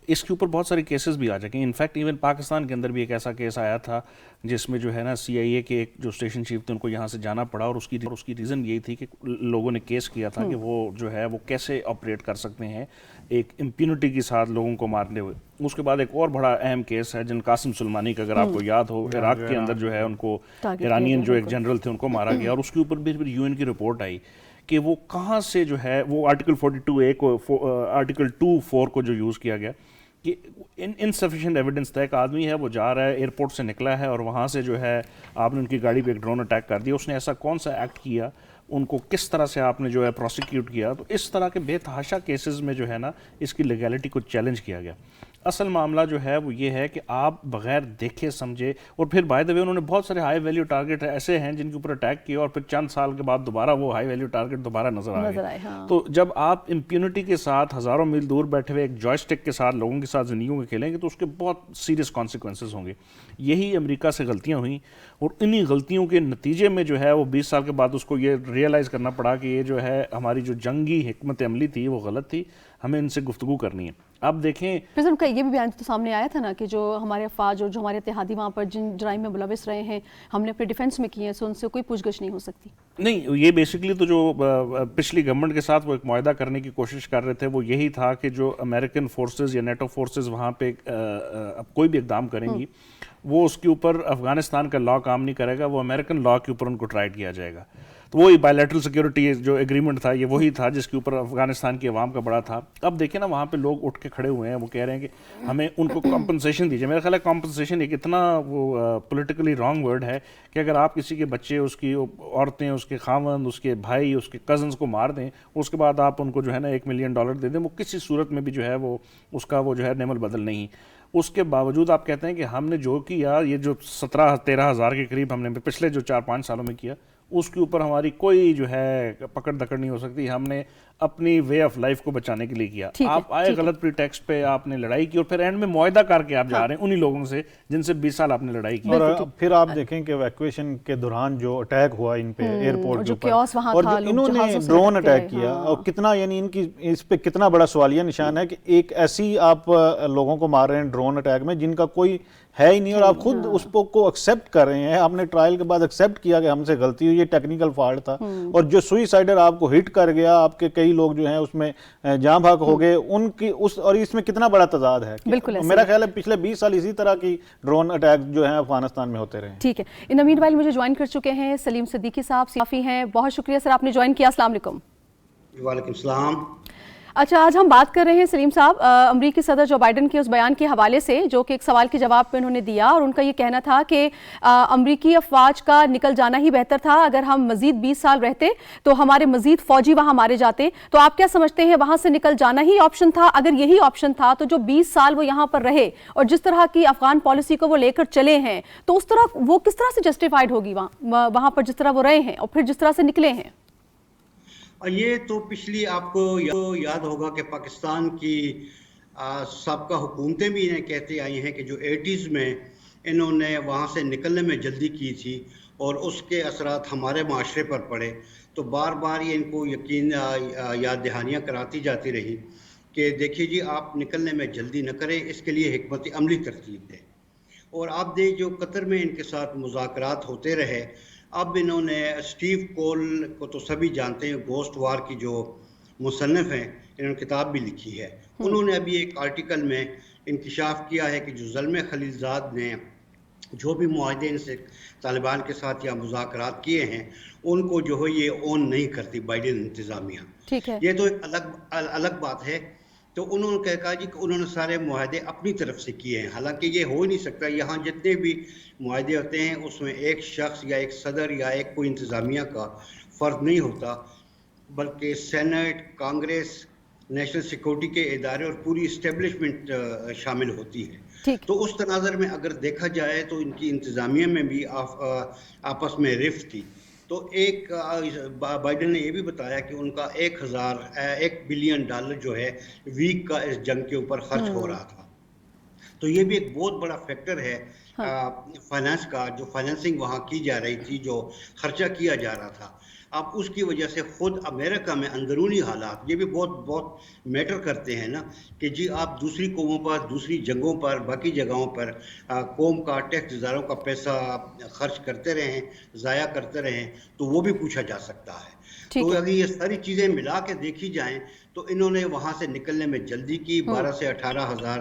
اس کے اوپر بہت سارے کیسز بھی آ چکے ہیں. انفیکٹ ایون پاکستان کے اندر بھی ایک ایسا کیس آیا تھا جس میں جو ہے نا سی آئی اے کے ایک جو اسٹیشن چیف تھے ان کو یہاں سے جانا پڑا, اور اس کی ریزن یہی تھی کہ لوگوں نے کیس کیا تھا کہ وہ جو ہے وہ کیسے آپریٹ کر سکتے ہیں ایک امپیونٹی کے ساتھ لوگوں کو مارنے ہوئے. اس کے بعد ایک اور بڑا اہم کیس ہے جن قاسم سلمانی کا, اگر آپ کو یاد ہو, عراق کے اندر جو ہے ان کو ایرانین جو ایک جنرل تھے ان کو مارا گیا, اور اس کے اوپر بھی یو این کی رپورٹ آئی کہ وہ کہاں سے جو ہے وہ آرٹیکل 42A کو آرٹیکل 2(4) کو جو یوز کیا گیا کہ انسفیشینٹ ایویڈنس تھا. ایک آدمی ہے وہ جا رہا ہے ایئرپورٹ سے نکلا ہے اور وہاں سے جو ہے آپ نے ان کی گاڑی پہ ایک ڈرون اٹیک کر دیا. اس نے ایسا کون سا ایکٹ کیا, ان کو کس طرح سے آپ نے جو ہے پروسیکیوٹ کیا. تو اس طرح کے بے تحاشا کیسز میں جو ہے نا اس کی لیگیلٹی کو چیلنج کیا گیا. اصل معاملہ جو ہے وہ یہ ہے کہ آپ بغیر دیکھے سمجھے, اور پھر بائی دا وے انہوں نے بہت سارے ہائی ویلیو ٹارگٹ ایسے ہیں جن کے اوپر اٹیک کیا اور پھر چند سال کے بعد دوبارہ وہ ہائی ویلیو ٹارگٹ دوبارہ نظر آئے. تو جب آپ امپیونٹی کے ساتھ ہزاروں میل دور بیٹھے ہوئے ایک جوائے اسٹک کے ساتھ لوگوں کے ساتھ زندگیوں کے کھیلیں گے تو اس کے بہت سیریس کانسیکوینسز ہوں گے. یہی امریکہ سے غلطیاں ہوئیں اور انہی غلطیوں کے نتیجے میں جو ہے وہ 20 سال کے بعد اس کو یہ ریئلائز کرنا پڑا کہ یہ جو ہے ہماری جو جنگی حکمت عملی تھی وہ غلط تھی, ہمیں ان سے گفتگو کرنی ہے. اب دیکھیں پریزیڈنٹ کا یہ بھی بیان تو سامنے آیا تھا نا کہ جو ہمارے افواج اور جو ہمارے اتحادی وہاں پر جن جرائم میں ملوث رہے ہیں ہم نے اپنے ڈیفینس میں کیے ہیں, سو ان سے کوئی پوچھ گچھ نہیں ہو سکتی. نہیں, یہ بیسکلی تو جو پچھلی گورنمنٹ کے ساتھ وہ ایک معاہدہ کرنے کی کوشش کر رہے تھے وہ یہی تھا کہ جو امریکن فورسز یا نیٹو فورسز وہاں پہ اب کوئی بھی اقدام کریں گی وہ اس کے اوپر افغانستان کا لا کام نہیں کرے گا, وہ امریکن لا کے اوپر ان کو ٹرائی کیا جائے گا. تو وہی بائیلیٹرل سیکورٹی جو ایگریمنٹ تھا یہ وہی تھا جس کے اوپر افغانستان کی عوام کا بڑا تھا. اب دیکھیں نا وہاں پہ لوگ اٹھ کے کھڑے ہوئے ہیں, وہ کہہ رہے ہیں کہ ہمیں ان کو کمپنسیشن دیجیے. میرا خیال ہے کمپنسیشن ایک اتنا وہ پولیٹیکلی رانگ ورڈ ہے کہ اگر آپ کسی کے بچے, اس کی عورتیں, اس کے خاوند, اس کے بھائی, اس کے کزنس کو مار دیں, اس کے بعد آپ ان کو جو ہے نا $1 ملین دے دیں, وہ کسی صورت میں بھی جو ہے وہ اس کا وہ جو ہے نعمل بدل نہیں. اس کے باوجود آپ کہتے ہیں کہ ہم نے جو کیا یہ جو 17-13 ہزار کے قریب ہم نے پچھلے جو 4-5 سالوں میں کیا اس کے اوپر ہماری کوئی جو ہے پکڑ دکڑ نہیں ہو سکتی, ہم نے اپنی وے آف لائف کو بچانے کے لیے کیا. آپ آئے غلط پری ٹیکسٹ پہ آپ نے لڑائی کی اور پھر اینڈ میں معاہدہ کر کے آپ جا رہے ہیں انہی لوگوں سے جن سے 20 سال آپ نے لڑائی کی. اور پھر آپ دیکھیں کہ ایویکویشن کے دوران جو اٹیک ہوا ان پہ ایئرپورٹ کے اوپر اور جو انہوں نے ڈرون اٹیک کیا اور کتنا یعنی ان کی اس پہ کتنا بڑا سوالیہ نشان ہے کہ ایک ایسی آپ لوگوں کو مار رہے ہیں ڈرون اٹیک میں جن کا کوئی ہے ہی نہیں اور آپ خود اس کو ایکسیپٹ کر رہے ہیں. آپ نے ٹرائل کے بعد ایکسیپٹ کیا کہ ہم سے غلطی ہوئی, یہ ٹیکنیکل فالٹ تھا. اور جو سوئسائڈر آپ کو ہٹ کر گیا, آپ کے کئی لوگ جو ہیں اس میں جاں بحق ہو گئے, ان کی اس اور اس میں کتنا بڑا تضاد ہے. میرا خیال ہے پچھلے 20 سال اسی طرح کی ڈرون اٹیک جو ہیں افغانستان میں ہوتے رہے. ٹھیک ہے, ان امین وائل مجھے جوائن کر چکے ہیں سلیم صدیقی صاحب, کافی ہیں, بہت شکریہ سر آپ نے جوائن کیا. السلام علیکم. وعلیکم السلام. اچھا, آج ہم بات کر رہے ہیں سلیم صاحب امریکی صدر جو بائیڈن کے اس بیان کے حوالے سے جو کہ ایک سوال کے جواب پہ انہوں نے دیا, اور ان کا یہ کہنا تھا کہ امریکی افواج کا نکل جانا ہی بہتر تھا, اگر ہم مزید 20 سال رہتے تو ہمارے مزید فوجی وہاں مارے جاتے. تو آپ کیا سمجھتے ہیں وہاں سے نکل جانا ہی آپشن تھا؟ اگر یہی آپشن تھا تو جو 20 سال وہ یہاں پر رہے اور جس طرح کی افغان پالیسی کو وہ لے کر چلے ہیں تو اس طرح وہ کس طرح سے جسٹیفائڈ ہوگی وہاں پر جس طرح وہ رہے ہیں اور پھر جس طرح سے نکلے ہیں؟ یہ تو پچھلی آپ کو یاد ہوگا کہ پاکستان کی سابقہ حکومتیں بھی انہیں کہتے آئی ہیں کہ جو 80s میں انہوں نے وہاں سے نکلنے میں جلدی کی تھی اور اس کے اثرات ہمارے معاشرے پر پڑے, تو بار بار یہ ان کو یقین یاد دہانیاں کراتی جاتی رہی کہ دیکھیے جی آپ نکلنے میں جلدی نہ کریں, اس کے لیے حکمت عملی ترتیب دیں. اور آپ دیکھ جو قطر میں ان کے ساتھ مذاکرات ہوتے رہے, اب انہوں نے اسٹیو کول کو تو سبھی جانتے ہیں, گوسٹ وار کی جو مصنف ہیں, انہوں نے کتاب بھی لکھی ہے. انہوں نے ابھی ایک آرٹیکل میں انکشاف کیا ہے کہ جو زلمے خلیلزاد نے جو بھی معاہدے ان سے طالبان کے ساتھ یا مذاکرات کیے ہیں ان کو جو ہے یہ اون نہیں کرتی بائیڈن انتظامیہ. یہ تو ایک الگ بات ہے. تو انہوں نے کہا جی کہ انہوں نے سارے معاہدے اپنی طرف سے کیے ہیں, حالانکہ یہ ہو ہی نہیں سکتا. یہاں جتنے بھی معاہدے ہوتے ہیں اس میں ایک شخص یا ایک صدر یا ایک کوئی انتظامیہ کا فرد نہیں ہوتا, بلکہ سینٹ, کانگریس, نیشنل سیکورٹی کے ادارے اور پوری اسٹیبلشمنٹ شامل ہوتی ہے. تو اس تناظر میں اگر دیکھا جائے تو ان کی انتظامیہ میں بھی آپس میں رفت تھی. تو ایک بائیڈن نے یہ بھی بتایا کہ ان کا $1 بلین جو ہے ویک کا اس جنگ کے اوپر خرچ ہو رہا تھا. تو یہ بھی ایک بہت بڑا فیکٹر ہے فائنانس کا, جو فائنانسنگ وہاں کی جا رہی تھی, جو خرچہ کیا جا رہا تھا. اب اس کی وجہ سے خود امریکہ میں اندرونی حالات یہ بھی بہت میٹر کرتے ہیں نا, کہ جی آپ دوسری قوموں پر, دوسری جنگوں پر, باقی جگہوں پر قوم کا ٹیکس اداروں کا پیسہ خرچ کرتے رہیں, ضائع کرتے رہیں, تو وہ بھی پوچھا جا سکتا ہے. تو اگر یہ ساری چیزیں ملا کے دیکھی جائیں تو انہوں نے وہاں سے نکلنے میں جلدی کی. 12 سے 18 ہزار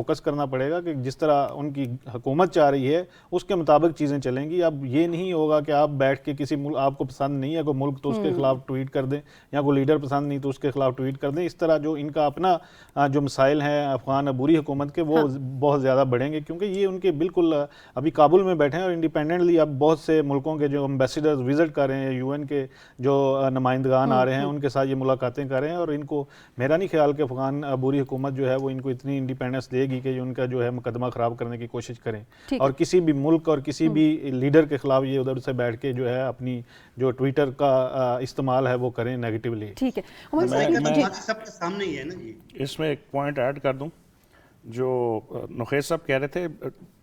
فوکس کرنا پڑے گا کہ جس طرح ان کی حکومت چاہ رہی ہے اس کے مطابق چیزیں چلیں گی. اب یہ نہیں ہوگا کہ آپ بیٹھ کے کسی ملک, آپ کو پسند نہیں ہے کوئی ملک تو اس کے خلاف ٹویٹ کر دیں, یا کوئی لیڈر پسند نہیں تو اس کے خلاف ٹویٹ کر دیں. اس طرح جو ان کا اپنا جو مسائل ہیں افغان عبوری حکومت کے وہ بہت زیادہ بڑھیں گے, کیونکہ یہ ان کے بالکل ابھی کابل میں بیٹھے ہیں اور انڈیپینڈنٹلی اب بہت سے ملکوں کے جو امبیسیڈرز وزٹ کر رہے ہیں, یو این کے جو نمائندگان آ رہے ہیں ان کے ساتھ یہ ملاقاتیں کر رہے ہیں. اور ان کو میرا نہیں خیال کہ افغان عبوری حکومت جو ہے وہ ان کو اتنی انڈیپینڈنس دے گی کہ ان کا جو ہے مقدمہ خراب کرنے کی کوشش کریں, اور کسی بھی ملک اور کسی بھی لیڈر کے خلاف یہ ادھر سے بیٹھ کے جو ہے اپنی جو ٹویٹر کا استعمال ہے وہ کریں نیگیٹولی. ٹھیک ہے, سب کے سامنے ہی ہے نا جی. اس میں ایک پوائنٹ ایڈ کر دوں, جو نخیس صاحب کہہ رہے تھے,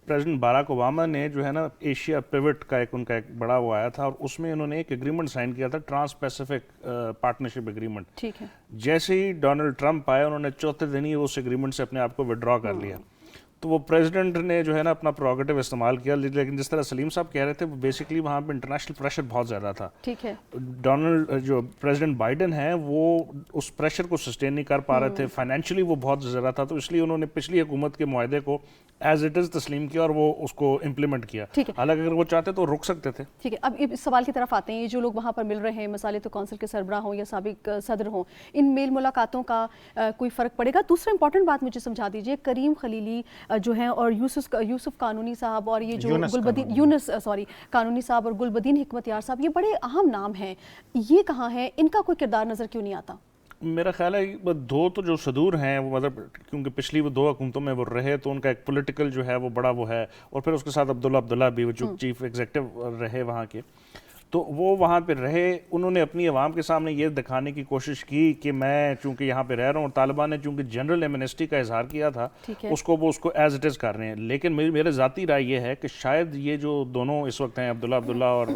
پریزیڈنٹ باراک اوباما نے جو ہے نا ایشیا پیوٹ کا ان کا ایک بڑا وہ آیا تھا, اور اس میں انہوں نے ایک ایگریمنٹ سائن کیا تھا, ٹرانس پیسیفک پارٹنرشپ ایگریمنٹ. ٹھیک ہے, جیسے ہی ڈونلڈ ٹرمپ آئے انہوں نے چوتھے دن ہی اس ایگریمنٹ سے اپنے آپ کو وڈرا کر لیا. تو وہ پریزیڈنٹ نے جو ہے نا اپنا پروگیٹو استعمال کیا, لیکن جس طرح سلیم صاحب کہہ رہے تھے بیسکلی وہاں پہ انٹرنیشنل پریشر بہت زیادہ تھا. ٹھیک ہے, جو پریزیڈنٹ بائیڈن ہیں وہ اس پریشر کو سسٹین نہیں کر پا رہے تھے, فائنینشلی وہ بہت زیادہ تھا, تو اس لیے انہوں نے پچھلی حکومت کے معاہدے کو ایز اٹ از تسلیم کیا اور وہ اس کو امپلیمنٹ کیا. حالانکہ اگر وہ چاہتے تو رک سکتے تھے. ٹھیک ہے, اب اس سوال کی طرف آتے ہیں. یہ جو لوگ وہاں پر مل رہے ہیں, مثالے تو کونسل کے سربراہ ہوں یا سابق صدر ہوں, ان میل ملاقاتوں کا کوئی فرق پڑے گا؟ دوسرا امپورٹنٹ بات مجھے سمجھا دیجیے, کریم خلیلی جو ہیں اور یوسف قانونی صاحب اور یہ جو یونس قانونی صاحب اور گلبدین حکمتیار صاحب, یہ بڑے اہم نام ہیں, یہ کہاں ہیں؟ ان کا کوئی کردار نظر کیوں نہیں آتا؟ میرا خیال ہے دو تو جو صدور ہیں وہ مطلب کیونکہ پچھلی وہ دو حکومتوں میں وہ رہے تو ان کا ایک پولیٹیکل جو ہے وہ بڑا وہ ہے, اور پھر اس کے ساتھ عبداللہ بھی وہ چیف ایگزیکٹو رہے وہاں کے, تو وہ وہاں پہ رہے. انہوں نے اپنی عوام کے سامنے یہ دکھانے کی کوشش کی کہ میں چونکہ یہاں پہ رہ رہا ہوں, اور طالبان نے چونکہ جنرل ایمنسٹی کا اظہار کیا تھا اس کو ایز اٹ از کر رہے ہیں. لیکن میرے ذاتی رائے یہ ہے کہ شاید یہ جو دونوں اس وقت ہیں عبداللہ اور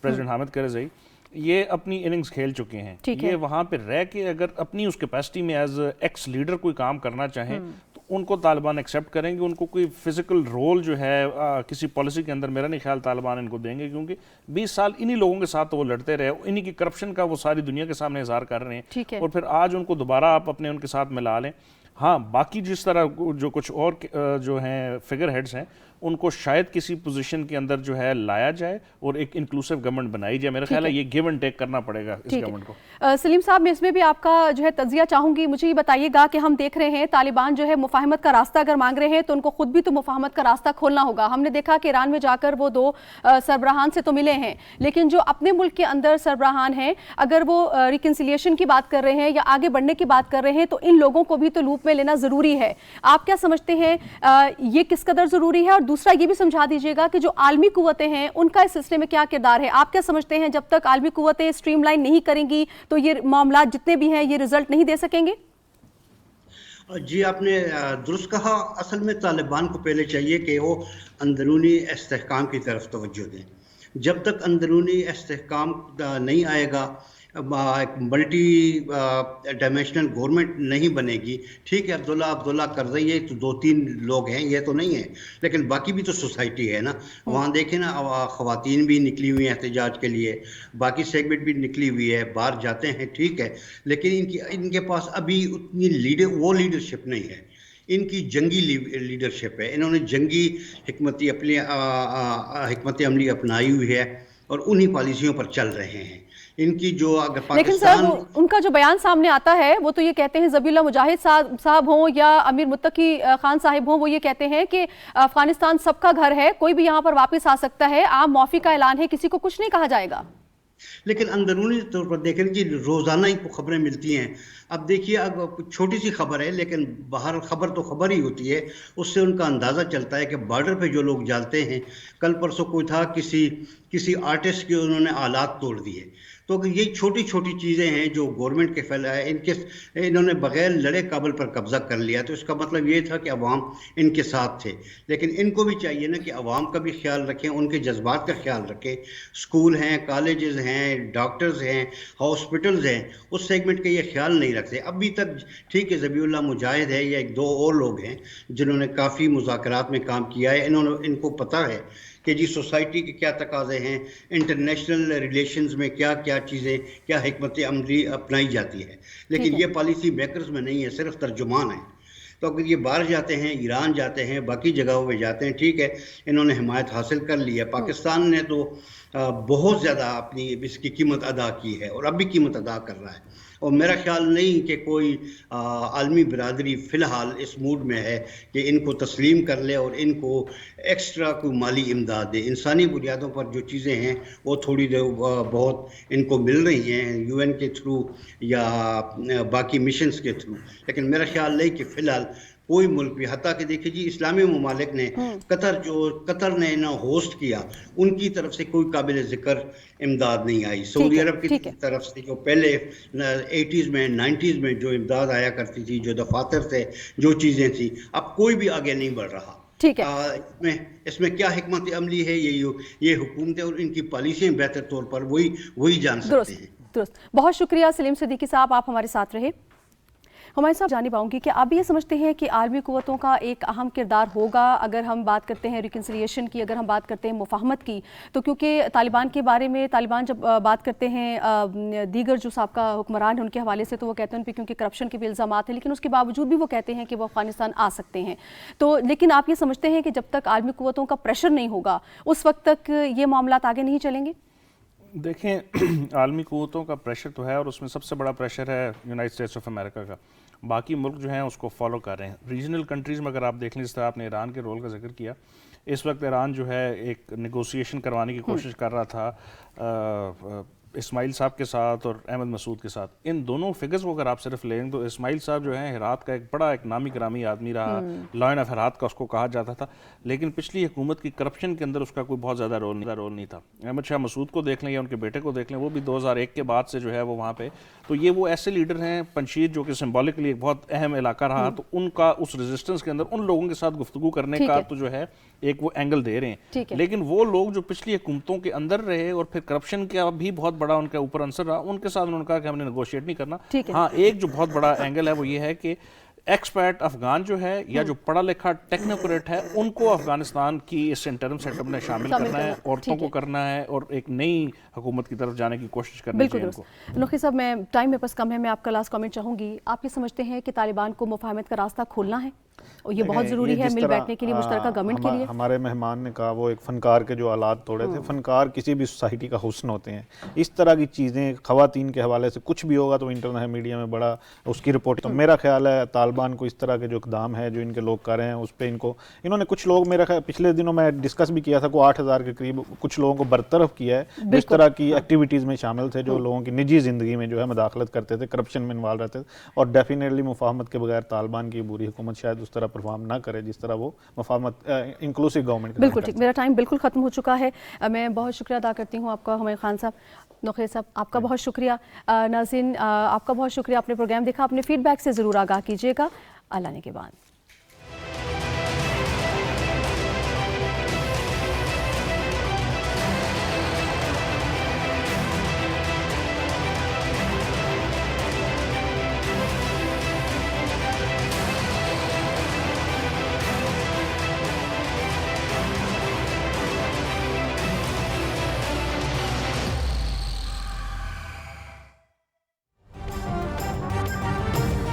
پریزیڈنٹ حامد کرزئی, یہ اپنی اننگز کھیل چکے ہیں. یہ وہاں پہ رہ کے اگر اپنی اس کیپیسٹی میں ایز ایکس لیڈر کوئی کام کرنا چاہیں تو ان کو طالبان ایکسیپٹ کریں گے. ان کو کوئی فزیکل رول جو ہے کسی پالیسی کے اندر میرا نہیں خیال طالبان ان کو دیں گے, کیونکہ 20 سال انہی لوگوں کے ساتھ وہ لڑتے رہے, انہی کی کرپشن کا وہ ساری دنیا کے سامنے اظہار کر رہے ہیں, اور پھر آج ان کو دوبارہ آپ اپنے ان کے ساتھ ملا لیں. ہاں باقی جس طرح جو کچھ اور جو ہیں فگر ہیڈز ہیں ان کو شاید کسی پوزیشن کے اندر جو ہے لایا جائے اور ایک انکلوسیو گورنمنٹ بنائی جائے. میرا خیال ہے یہ گیو اینڈ ٹیک کرنا پڑے گا اس گورنمنٹ کو. سلیم صاحب, میں اس میں بھی آپ کا جو ہے تجزیہ چاہوں گی. مجھے یہ بتائیے گا کہ ہم دیکھ رہے ہیں طالبان جو ہے مفاہمت کا راستہ اگر مانگ رہے ہیں تو ان کو خود بھی تو مفاہمت کا راستہ کھولنا ہوگا. ہم نے دیکھا کہ ایران میں جا کر وہ دو سربراہان سے تو ملے ہیں, لیکن جو اپنے ملک کے اندر سربراہان ہیں اگر وہ ریکنسیلیشن کی بات کر رہے ہیں یا آگے بڑھنے کی بات کر رہے ہیں تو ان لوگوں کو بھی تو لوپ میں لینا ضروری ہے. آپ کیا سمجھتے ہیں یہ کس قدر ضروری ہے؟ اور دوسرا یہ بھی سمجھا دیجیے گا کہ جو عالمی قوتیں ہیں ان کا اس سلسلے میں کیا کردار ہے؟ آپ کیا سمجھتے ہیں جب تک عالمی قوتیں اسٹریم لائن نہیں کریں گی تو یہ معاملات جتنے بھی ہیں یہ رزلٹ نہیں دے سکیں گے؟ جی آپ نے درست کہا. اصل میں طالبان کو پہلے چاہیے کہ وہ اندرونی استحکام کی طرف توجہ دیں. جب تک اندرونی استحکام نہیں آئے گا, ملٹی ڈائمینشنل گورنمنٹ نہیں بنے گی. ٹھیک ہے, عبداللہ کرزئی یہ تو 2-3 لوگ ہیں, یہ تو نہیں ہیں, لیکن باقی بھی تو سوسائٹی ہے نا. وہاں دیکھیں نا, خواتین بھی نکلی ہوئی ہیں احتجاج کے لیے, باقی سیگمنٹ بھی نکلی ہوئی ہے, باہر جاتے ہیں, ٹھیک ہے, لیکن ان کے پاس ابھی اتنی لیڈرشپ نہیں ہے. ان کی جنگی لیڈرشپ ہے. انہوں نے جنگی حکمت عملی اپنائی ہوئی ہے اور انہی پالیسیوں پر چل رہے ہیں. ان کی جو اگر لیکن سر ان کا جو بیان سامنے آتا ہے وہ تو یہ کہتے ہیں, ذبیح اللہ مجاہد صاحب ہوں یا امیر متقی خان صاحب ہوں, وہ یہ کہتے ہیں کہ افغانستان سب کا گھر ہے, کوئی بھی یہاں پر واپس آ سکتا ہے, عام معافی کا اعلان ہے, کسی کو کچھ نہیں کہا جائے گا. لیکن اندرونی طور پر دیکھیں جی روزانہ ہی خبریں ملتی ہیں. اب دیکھیے چھوٹی سی خبر ہے لیکن باہر خبر تو خبر ہی ہوتی ہے, اس سے ان کا اندازہ چلتا ہے کہ بارڈر پہ جو لوگ جاتے ہیں, کل پرسوں کوئی تھا کسی آرٹسٹ کے انہوں نے آلات توڑ دیے. تو یہ چھوٹی چھوٹی چیزیں ہیں جو گورنمنٹ کے پھیلائے, انہوں نے بغیر لڑے کابل پر قبضہ کر لیا. تو اس کا مطلب یہ تھا کہ عوام ان کے ساتھ تھے. لیکن ان کو بھی چاہیے نا کہ عوام کا بھی خیال رکھیں, ان کے جذبات کا خیال رکھیں. اسکول ہیں, کالجز ہیں, ڈاکٹرز ہیں, ہاسپٹلز ہیں, اس سیگمنٹ کا یہ خیال نہیں رکھتے ابھی تک. ٹھیک ہے, ذبیح اللہ مجاہد ہے یا 1-2 اور لوگ ہیں جنہوں نے کافی مذاکرات میں کام کیا ہے. ان کو پتہ ہے کہ جی سوسائٹی کے کیا تقاضے ہیں, انٹرنیشنل ریلیشنز میں کیا چیزیں, کیا حکمت عملی اپنائی جاتی ہے. لیکن یہ پالیسی میکرز میں نہیں ہے, صرف ترجمان ہیں. تو اگر یہ باہر جاتے ہیں، ایران جاتے ہیں، باقی جگہوں پہ جاتے ہیں، ٹھیک ہے انہوں نے حمایت حاصل کر لی ہے، پاکستان نے تو بہت زیادہ اپنی اس کی قیمت ادا کی ہے اور اب بھی قیمت ادا کر رہا ہے، اور میرا خیال نہیں کہ کوئی عالمی برادری فی الحال اس موڈ میں ہے کہ ان کو تسلیم کر لے اور ان کو ایکسٹرا کوئی مالی امداد دے. انسانی بنیادوں پر جو چیزیں ہیں وہ تھوڑی دیر بہت ان کو مل رہی ہیں یو این کے تھرو یا باقی مشنز کے تھرو، لیکن میرا خیال نہیں کہ فی الحال کوئی ملک بھی، حتیٰ کہ دیکھیں جی اسلامی ممالک نے قطر نے انہیں ہوسٹ کیا، ان کی طرف سے کوئی قابل ذکر امداد نہیں آئی. سعودی عرب کی طرف سے جو پہلے 80s میں 90s میں جو امداد آیا کرتی تھی، جو دفاتر تھے، جو چیزیں تھیں، اب کوئی بھی آگے نہیں بڑھ رہا. ٹھیک ہے، اس میں کیا حکمت عملی ہے یہ حکومتیں اور ان کی پالیسیاں بہتر طور پر وہی جان سکتے ہیں. درست. بہت شکریہ سلیم صدیقی صاحب، آپ ہمارے ساتھ رہے. ہمارے صاحب جانب آؤں گی کہ آپ بھی یہ سمجھتے ہیں کہ عالمی قوتوں کا ایک اہم کردار ہوگا اگر ہم بات کرتے ہیں ریکنسیلیشن کی، اگر ہم بات کرتے ہیں مفاہمت کی، تو کیونکہ طالبان کے بارے میں طالبان جب بات کرتے ہیں دیگر جو سابقہ حکمران ہیں ان کے حوالے سے، تو وہ کہتے ہیں ان پہ کیونکہ کرپشن کے بھی الزامات ہیں، لیکن اس کے باوجود بھی وہ کہتے ہیں کہ وہ افغانستان آ سکتے ہیں. تو لیکن آپ یہ سمجھتے ہیں کہ جب تک عالمی قوتوں کا پریشر نہیں ہوگا اس وقت تک یہ معاملات آگے نہیں چلیں گے؟ دیکھیں عالمی قوتوں کا پریشر تو ہے، اور اس میں سب سے بڑا پریشر ہے یونائٹڈ اسٹیٹس آف امریکہ کا. باقی ملک جو ہیں اس کو فالو کر رہے ہیں. ریجنل کنٹریز میں اگر آپ دیکھ لیں، جس طرح آپ نے ایران کے رول کا ذکر کیا، اس وقت ایران جو ہے ایک نیگوسیشن کروانے کی کوشش کر رہا تھا اسماعیل صاحب کے ساتھ اور احمد مسعود کے ساتھ. ان دونوں فگرز کو اگر آپ صرف لیں تو اسماعیل صاحب جو ہیں ہرات کا ایک بڑا ایک نامی گرامی آدمی رہا، لائن آف ہرات کا اس کو کہا جاتا تھا، لیکن پچھلی حکومت کی کرپشن کے اندر اس کا کوئی بہت زیادہ رول نہیں تھا. احمد شاہ مسعود کو دیکھ لیں یا ان کے بیٹے کو دیکھ لیں، وہ بھی 2001 کے بعد سے جو ہے وہ وہاں پہ. تو یہ وہ ایسے لیڈر ہیں، پنشیر جو کہ سمبولکلی ایک بہت اہم علاقہ رہا، تو ان کا اس ریزسٹنس کے اندر ان لوگوں کے ساتھ گفتگو کرنے کا تو جو ہے ایک وہ اینگل دے رہے ہیں. لیکن وہ لوگ جو پچھلی حکومتوں کے اندر رہے اور پھر کرپشن کا بھی بہت بڑا ان کے اوپر عنصر رہا، ان کے ساتھ انہوں نے کہا کہ ہم نے نیگوشیٹ نہیں کرنا. ہاں ایک جو بہت بڑا اینگل ہے وہ یہ ہے کہ ایکسپیٹ افغان جو ہے یا جو پڑھا لکھا ٹیکنوکریٹ ہے، ان کو افغانستان کی اس انٹرم سیٹ اپ میں شامل کرنا ہے، عورتوں کو کرنا ہے، اور ایک نئی حکومت کی طرف جانے کی کوشش کرنی چاہیے ان کو. نقی صاحب، میں ٹائم میں بس کم ہے، میں آپ کا لاسٹ کامنٹ چاہوں گی. آپ یہ سمجھتے ہیں کہ طالبان کو مفاہمت کا راستہ کھولنا ہے اور یہ بہت ضروری ہے مل بیٹھنے کے لیے مشترکہ گورنمنٹ کے لیے؟ ہمارے مہمان نے کہا وہ ایک فنکار کے جو آلات توڑے تھے. فنکار کسی بھی سوسائٹی کا حسن ہوتے ہیں. اس طرح کی چیزیں خواتین کے حوالے سے کچھ بھی ہوگا تو انٹرنیشنل میڈیا میں بڑا اس کی رپورٹ. تو میرا خیال ہے طالبان کو اس طرح کے جو اقدام ہے جو ان کے لوگ کر رہے ہیں اس پہ انہوں نے کچھ لوگ، میرا خیال پچھلے دنوں میں ڈسکس بھی کیا تھا، کو 8000 کے قریب کچھ لوگوں کو برطرف کیا ہے جو اس طرح کی ایکٹیویٹیز میں شامل تھے، جو لوگوں کی نجی زندگی میں جو ہے مداخلت کرتے تھے، کرپشن میں انوالو رہتے تھے. اور ڈیفینیٹلی مفاہمت کے بغیر طالبان کی عبوری حکومت شاید اس طرح پرفارم نہ کرے جس طرح وہ مفاہمت انکلوسیو گورنمنٹ. بالکل ٹھیک، میرا ٹائم بالکل ختم ہو چکا ہے. میں بہت شکریہ ادا کرتی ہوں آپ کا حمید خان صاحب. نقی صاحب آپ کا بہت شکریہ. ناظرین آپ کا بہت شکریہ، آپ نے پروگرام دیکھا، اپنے فیڈ بیک سے ضرور آگاہ کیجیے گا. اللہ نے کے بعد